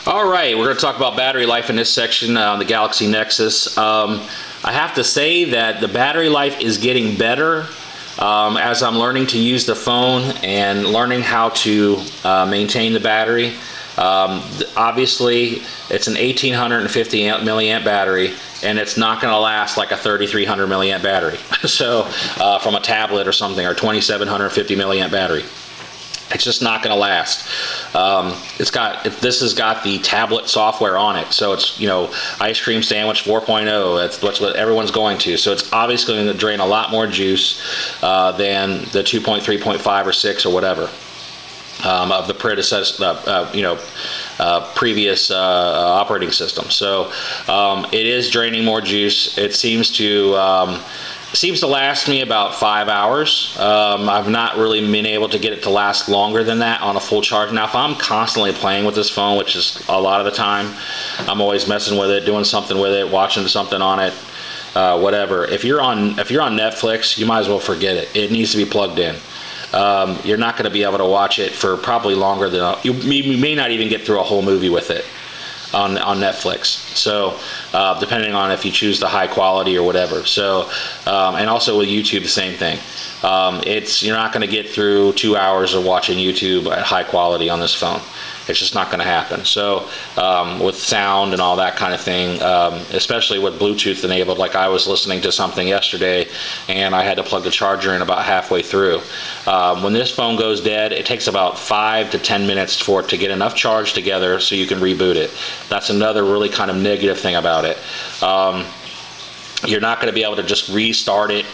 All right, we're going to talk about battery life in this section on the Galaxy Nexus. I have to say that the battery life is getting better as I'm learning to use the phone and learning how to maintain the battery. Obviously, it's an 1850 milliamp battery, and it's not going to last like a 3300 milliamp battery. So from a tablet or something, or 2750 milliamp battery. It's just not going to last. This has got the tablet software on it, so it's, you know, ice cream sandwich 4.0. That's what everyone's going to. So it's obviously going to drain a lot more juice than the 2.3, 0.5, or 6 or whatever of the predecessor, previous operating system. So it is draining more juice. It seems to last me about 5 hours. I've not really been able to get it to last longer than that on a full charge. Now, if I'm constantly playing with this phone, which is a lot of the time, I'm always messing with it, doing something with it, watching something on it, whatever. If you're on Netflix, you might as well forget it. It needs to be plugged in. You're not going to be able to watch it for probably longer than you may not even get through a whole movie with it on Netflix. So depending on if you choose the high quality or whatever. So and also with YouTube, the same thing. You're not going to get through 2 hours of watching YouTube at high quality on this phone. It's just not going to happen. So with sound and all that kind of thing, especially with Bluetooth enabled, like I was listening to something yesterday and I had to plug the charger in about halfway through. When this phone goes dead, it takes about 5 to 10 minutes for it to get enough charge together so you can reboot it. That's another really kind of negative thing about it. You're not going to be able to just restart it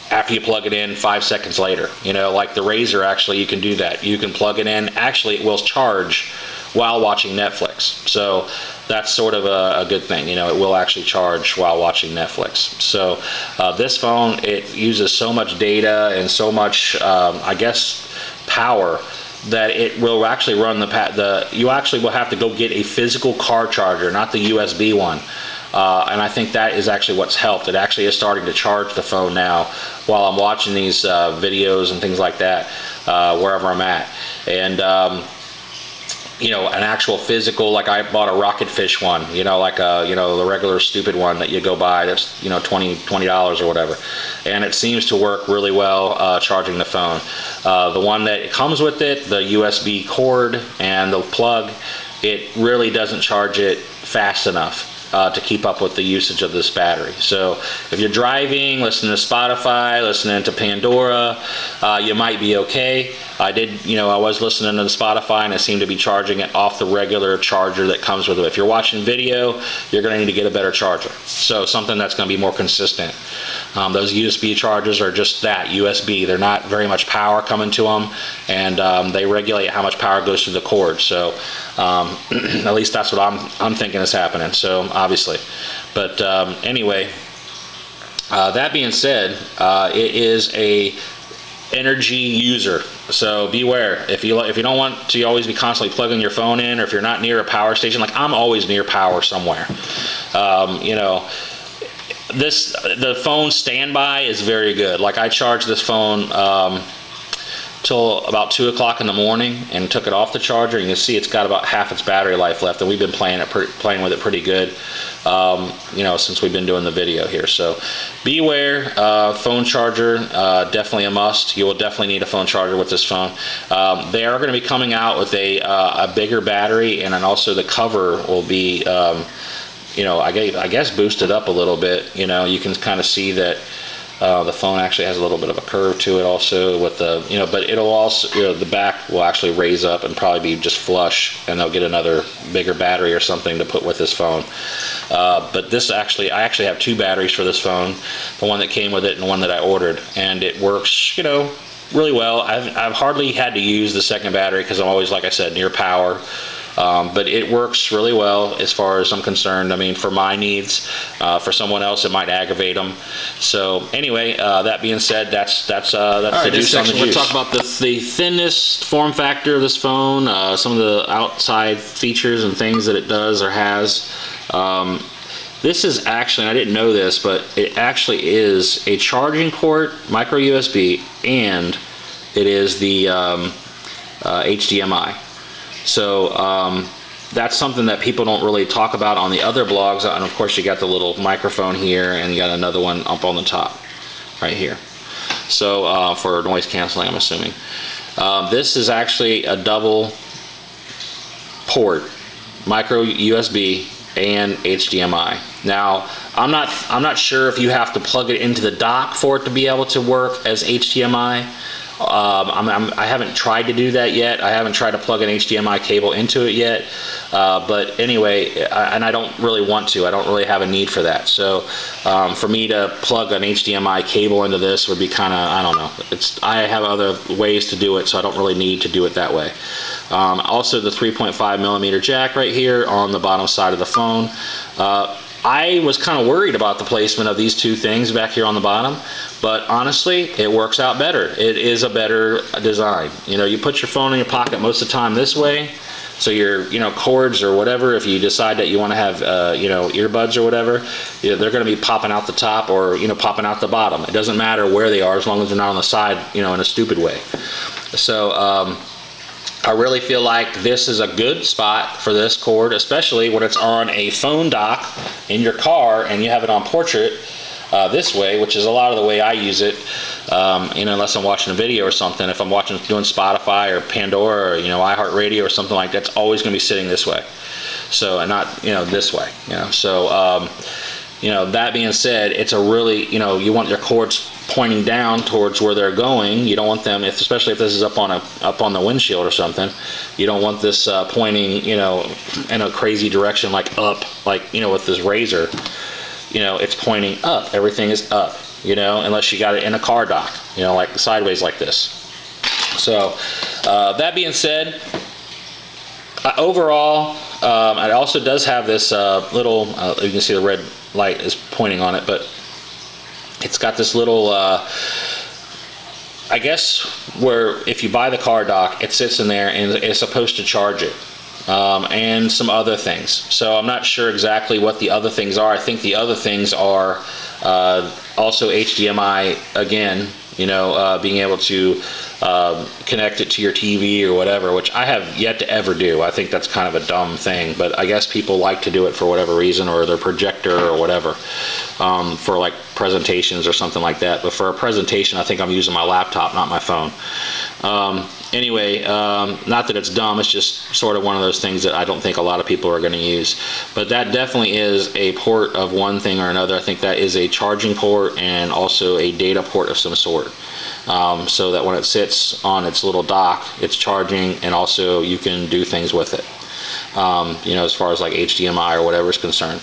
after you plug it in 5 seconds later. You know, like the Razr, actually, you can do that. You can plug it in. Actually, it will charge while watching Netflix. So that's sort of a good thing. You know, it will actually charge while watching Netflix. So this phone, it uses so much data and so much, I guess, power that it will actually run you actually will have to go get a physical car charger, not the USB one. And I think that is actually what's helped. It actually is starting to charge the phone now while I'm watching these videos and things like that, wherever I'm at. And you know, an actual physical, like I bought a Rocket Fish one, you know, like the regular stupid one that you go buy that's, you know, $20 or whatever. And it seems to work really well charging the phone. The one that comes with it, the USB cord and the plug, it really doesn't charge it fast enough to keep up with the usage of this battery. So if you're driving, listening to Spotify, listening to Pandora, you might be okay. I was listening to the Spotify and it seemed to be charging it off the regular charger that comes with it. If you're watching video, you're going to need to get a better charger. So something that's going to be more consistent. Those USB chargers are just that, USB. They're not very much power coming to them, and they regulate how much power goes through the cord. So at least that's what I'm thinking is happening. So obviously, but anyway, that being said, it is a energy user, so beware. If you don't want to always be constantly plugging your phone in, or if you're not near a power station, like I'm always near power somewhere, you know, the phone standby is very good. Like I charged this phone till about 2 o'clock in the morning and took it off the charger, and you can see it's got about half its battery life left, and we've been playing with it pretty good, you know, since we've been doing the video here. So beware. Phone charger, definitely a must. You will definitely need a phone charger with this phone. They are going to be coming out with a bigger battery, and then also the cover will be you know, I guess boosted up a little bit. You know, you can kind of see that the phone actually has a little bit of a curve to it also with the, you know, but it'll also, you know, the back will actually raise up and probably be just flush, and they'll get another bigger battery or something to put with this phone. But this actually, I actually have 2 batteries for this phone, the one that came with it and the one that I ordered, and it works, you know, really well. I've hardly had to use the second battery because I'm always, like I said, near power. But it works really well as far as I'm concerned. I mean, for my needs. For someone else, it might aggravate them. So anyway, that being said, that's the juice on the juice. We'll talk about the thinness form factor of this phone, some of the outside features and things that it does or has. This is actually, I didn't know this, but it actually is a charging port, micro USB, and it is the HDMI. So that's something that people don't really talk about on the other blogs. And of course you got the little microphone here, and you got another one up on the top right here. So for noise canceling, I'm assuming. This is actually a double port, micro USB and HDMI. Now I'm not sure if you have to plug it into the dock for it to be able to work as HDMI. I haven't tried to do that yet. I haven't tried to plug an HDMI cable into it yet. But anyway, and I don't really want to. I don't really have a need for that. So for me to plug an HDMI cable into this would be kind of, I don't know. I have other ways to do it, so I don't really need to do it that way. Also the 3.5mm jack right here on the bottom side of the phone. I was kind of worried about the placement of these two things back here on the bottom, but honestly, it works out better. It is a better design. You know, you put your phone in your pocket most of the time this way, so your, you know, cords or whatever, if you decide that you want to have, you know, earbuds or whatever, you know, they're going to be popping out the top or, you know, popping out the bottom. It doesn't matter where they are as long as they're not on the side, you know, in a stupid way. So, I really feel like this is a good spot for this cord, especially when it's on a phone dock in your car and you have it on portrait this way, which is a lot of the way I use it. You know, unless I'm watching a video or something. If I'm doing Spotify or Pandora or, you know, iHeartRadio or something like that, it's always going to be sitting this way. So, and not, you know, this way. You know, so you know, that being said, it's a really, you know, you want your cords pointing down towards where they're going. You don't want them, especially if this is up on the windshield or something, you don't want this pointing, you know, in a crazy direction, like up, like, you know, with this razor, you know, it's pointing up. Everything is up, you know, unless you got it in a car dock, you know, like sideways like this. So that being said, overall, it also does have this little, you can see the red light is pointing on it, but it's got this little, I guess, where if you buy the car dock, it sits in there and it's supposed to charge it, and some other things. So I'm not sure exactly what the other things are. I think the other things are also HDMI again, you know, being able to connect it to your TV or whatever, which I have yet to ever do. I think that's kind of a dumb thing, but I guess people like to do it for whatever reason, or their projector or whatever, for like presentations or something like that. But for a presentation, I think I'm using my laptop, not my phone. Anyway, not that it's dumb, it's just sort of one of those things that I don't think a lot of people are going to use. But that definitely is a port of one thing or another. I think that is a charging port and also a data port of some sort. So that when it sits on its little dock, it's charging, and also you can do things with it, you know, as far as like HDMI or whatever is concerned.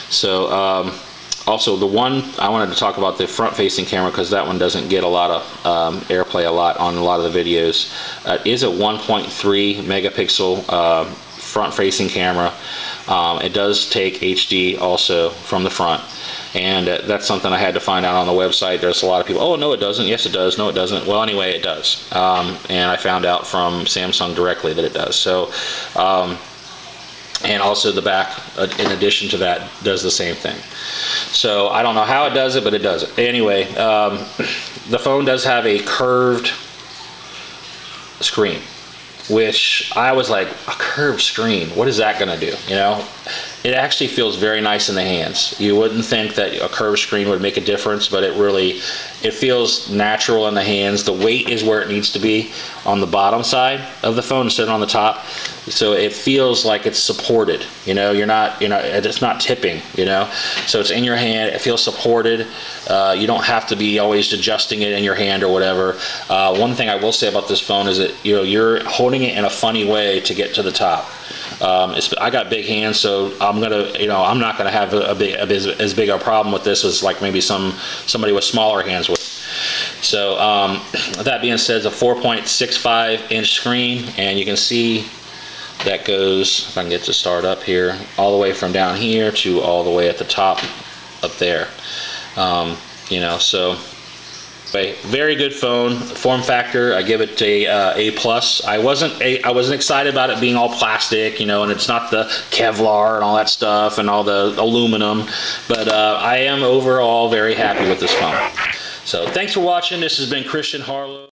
So also the one I wanted to talk about, the front facing camera, because that one doesn't get a lot of airplay a lot on a lot of the videos. Is a 1.3 megapixel front facing camera. It does take HD also from the front. And that's something I had to find out on the website. There's a lot of people, oh, no, it doesn't. Yes, it does. No, it doesn't. Well, anyway, it does. And I found out from Samsung directly that it does. So, and also the back, in addition to that, does the same thing. So I don't know how it does it, but it does it. Anyway, the phone does have a curved screen, which I was like, a curved screen, what is that going to do? You know, it actually feels very nice in the hands. You wouldn't think that a curved screen would make a difference, but it feels natural in the hands. The weight is where it needs to be on the bottom side of the phone instead of on the top. So it feels like it's supported, you know, it's not tipping, you know, so it's in your hand, it feels supported. You don't have to be always adjusting it in your hand or whatever. One thing I will say about this phone is that, you know, you're holding it in a funny way to get to the top. I got big hands, so I'm not gonna have as big a problem with this as like maybe somebody with smaller hands would. So that being said, it's a 4.65 inch screen, and you can see that goes, if I can get to start up here, all the way from down here to all the way at the top up there. You know, so a very good phone. Form factor, I give it a plus. I wasn't excited about it being all plastic, you know, and it's not the Kevlar and all that stuff and all the aluminum, but I am overall very happy with this phone. So thanks for watching. This has been Christian Harlow.